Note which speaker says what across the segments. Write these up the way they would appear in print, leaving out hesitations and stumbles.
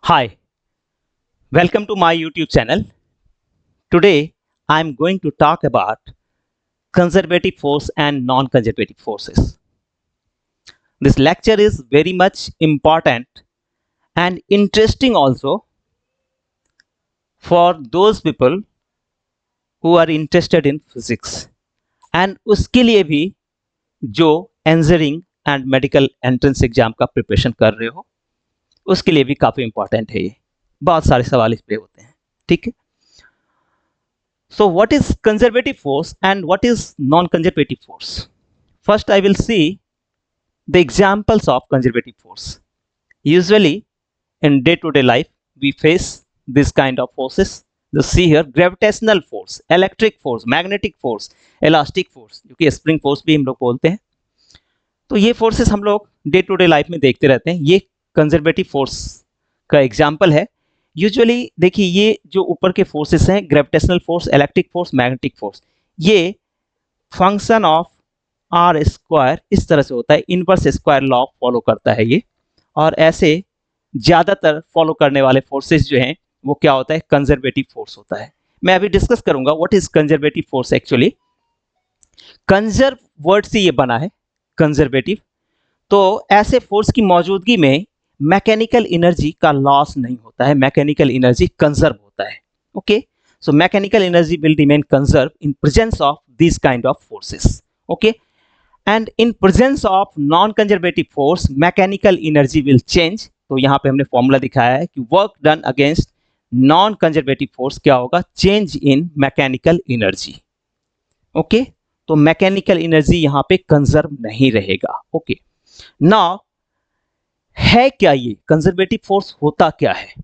Speaker 1: Hi, welcome to my YouTube channel. Today I am going to talk about conservative force and non-conservative forces. This lecture is very much important and interesting also for those people who are interested in physics and उसके लिए भी जो engineering and medical entrance exam का preparation कर रहे हो उसके लिए भी काफ़ी important है ये बहुत सारे सवाल इस पे होते हैं ठीक है So what is conservative force and what is non-conservative force? First, I will see the examples of conservative force. Usually, in day-to-day life, we face this kind of forces. You see here, gravitational force, electric force, magnetic force, elastic force, जो कि spring force भी हम लोग बोलते हैं. तो ये forces हम लोग day-to-day life में देखते रहते हैं. ये conservative force का example है. यूजुअली देखिए ये जो ऊपर के फोर्सेस हैं gravitational force electric force magnetic force ये फंक्शन ऑफ आर स्क्वायर इस तरह से होता है इनवर्स स्क्वायर लॉ फॉलो करता है ये और ऐसे ज़्यादातर फॉलो करने वाले फोर्सेस जो हैं वो क्या होता है कंजर्वेटिव फोर्स होता है मैं अभी डिस्कस करूंगा what is conservative force actually conserve word से ये बना है कंजर्वेटिव तो ऐसे फोर्स की मौजूदगी में मैकेनिकल एनर्जी का लॉस नहीं होता है मैकेनिकल एनर्जी कंजर्व होता है okay so mechanical energy will remain conserve in presence of this kind of forces okay and in presence of non conservative force mechanical energy will change तो यहाँ पे हमने फॉर्मूला दिखाया है कि work done against non conservative force क्या होगा change in mechanical energy okay तो मैकेनिकल एनर्जी यहाँ पे कंजर्व नहीं रहेगा ओके नाउ है क्या ये कंजर्वेटिव फोर्स होता क्या है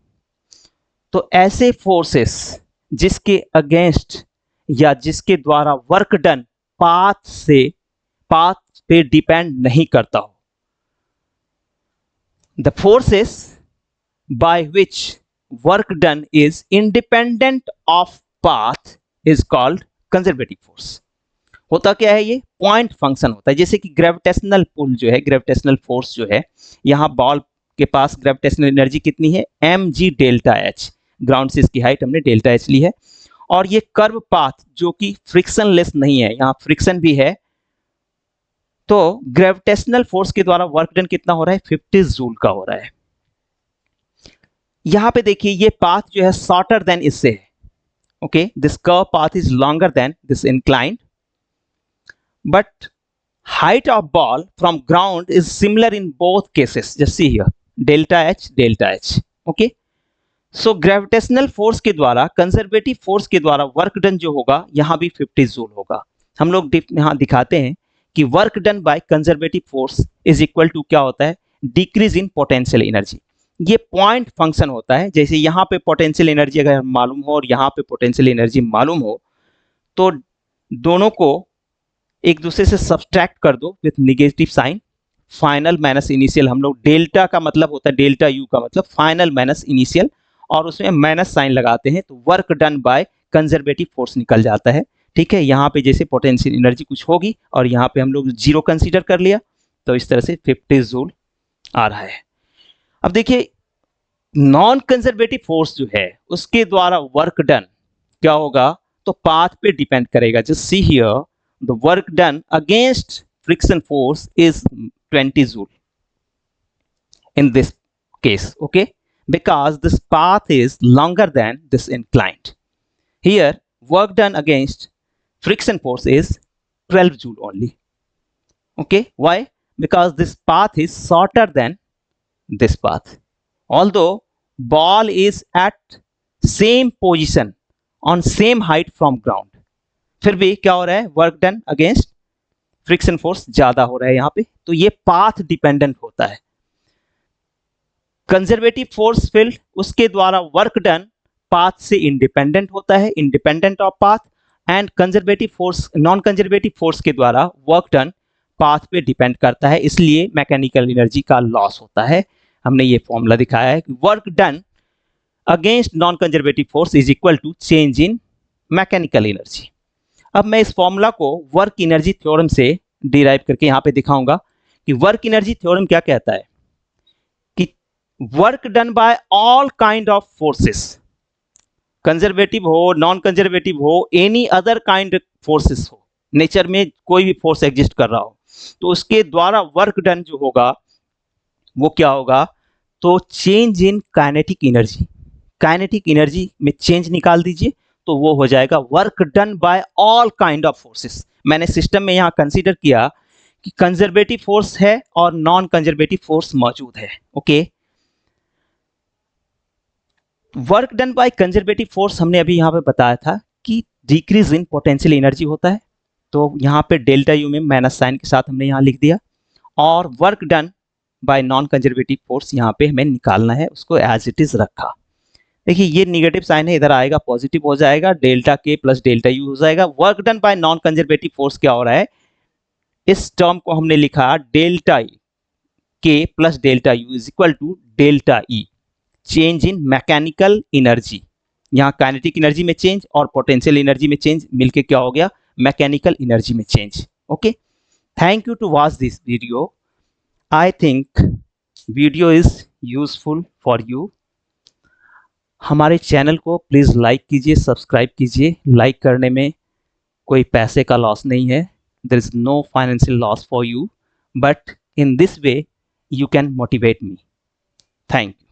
Speaker 1: तो ऐसे फोर्सेस जिसके अगेंस्ट या जिसके द्वारा वर्क डन पाथ पे डिपेंड नहीं करता हो the forces by which work done is independent of path is called conservative force होता क्या है ये पॉइंट फंक्शन होता है जैसे कि ग्रेविटेशनल पुल जो है ग्रेविटेशनल फोर्स जो है यहाँ बॉल के पास ग्रेविटेशनल एनर्जी कितनी है mg डेल्टा एच ग्राउंड से इसकी हाइट हमने डेल्टा एच ली है और ये कर्व पाथ जो कि फ्रिक्शनलेस नहीं है यहाँ फ्रिक्शन भी है तो ग्रेविटेशनल फोर्स के द्वारा वर्क डन कितना हो रहा है 50 जूल का हो रहा है यहाँ पे देखिए ये पाथ जो है शॉर्टर देन इससे है okay this curve path is longer than this inclined but height of ball from ground is similar in both cases just see here delta h okay so gravitational force के द्वारा conservative force के द्वारा work done जो होगा यहाँ भी 50 joule होगा हम लोग यहाँ दिखाते हैं कि work done by conservative force is equal to क्या होता है decrease in potential energy ये पॉइंट फंक्शन होता है जैसे यहाँ पे पोटेंशियल एनर्जी अगर मालूम हो और यहाँ पे पोटेंशियल एनर्जी मालूम हो तो दोनों को एक दूसरे से सब्सट्रैक्ट कर दो with negative sign final minus initial हम लोग डेल्टा का मतलब होता है डेल्टा यू का मतलब फाइनल माइनस इनिशियल और उसमें माइनस साइन लगाते हैं तो work done by conservative force निकल जाता है ठीक है यहाँ पे जैसे पोटेंशियल एनर्जी कुछ होगी और यहाँ पे हम लोग जीरो कंसीडर कर लिया तो इस तरह से 50 जूल आ रहा है अब देखिए नॉन कंजर्वेटिव फोर्स जो है उसके द्वारा वर्क डन क्या होगा तो पाथ पे डिपेंड करेगा just see here the work done against friction force is 20 joule in this case okay because this path is longer than this inclined here work done against friction force is 12 joule only okay why because this path is shorter than this path although ball is at same position on same height from ground फिर भी क्या हो रहा है work done against friction force ज्यादा हो रहा है यहां पे तो ये पाथ डिपेंडेंट होता है कंजर्वेटिव फोर्स फील्ड उसके द्वारा वर्क डन पाथ से इंडिपेंडेंट होता है independent of path and conservative force non conservative force के द्वारा वर्क डन पाथ पे डिपेंड करता है इसलिए मैकेनिकल एनर्जी का लॉस होता है हमने ये फॉर्मूला दिखाया है work done against non conservative force is equal to change in mechanical energy अब मैं इस फॉर्मूला को वर्क एनर्जी थ्योरम से डिराइव करके यहाँ पे दिखाऊंगा कि वर्क एनर्जी थ्योरम क्या कहता है कि work done by all kind of forces, conservative हो, नॉन कंजर्वेटिव हो, एनी अदर काइंड फोर्सेस हो, नेचर में कोई भी फोर्स एग्जिस्ट कर रहा हो, तो उसके द्वारा वर्क डन जो होगा वो क्या होगा, तो change in kinetic energy, kinetic energy में चेंज निकाल दीजिए तो वो हो जाएगा work done by all kind of forces. मैंने सिस्टम में यहां कंसीडर किया कि कंजर्वेटिव फोर्स है और नॉन कंजर्वेटिव फोर्स मौजूद है। Okay, work done by conservative force हमने अभी यहां पे बताया था कि डिक्रीज इन पोटेंशियल एनर्जी होता है, तो यहां पे डेल्टा यू में माइनस साइन के साथ हमने यहां लिख दिया, और work done by non conservative force यहाँ पे हमें निकालना है, उसको एज इट इज रखा। देखिए ये निगेटिव साइन है, इधर आएगा पॉजिटिव हो जाएगा, delta K plus delta you हो जाएगा। Work done by non conservative force क्या हो रहा है, इस टर्म को हमने लिखा delta K plus delta U is equal to delta E, change in mechanical energy, यहाँ काइनेटिक एनर्जी में चेंज और पोटेंशियल एनर्जी में चेंज मिलके क्या हो गया, मैकेनिकल एनर्जी में change. Okay, thank you to watch this video. I think video is useful for you। हमारे चैनल को प्लीज़ लाइक कीजिए, सब्सक्राइब कीजिए। लाइक करने में कोई पैसे का लॉस नहीं है, there is no financial loss for you, but in this way you can motivate me। Thank you।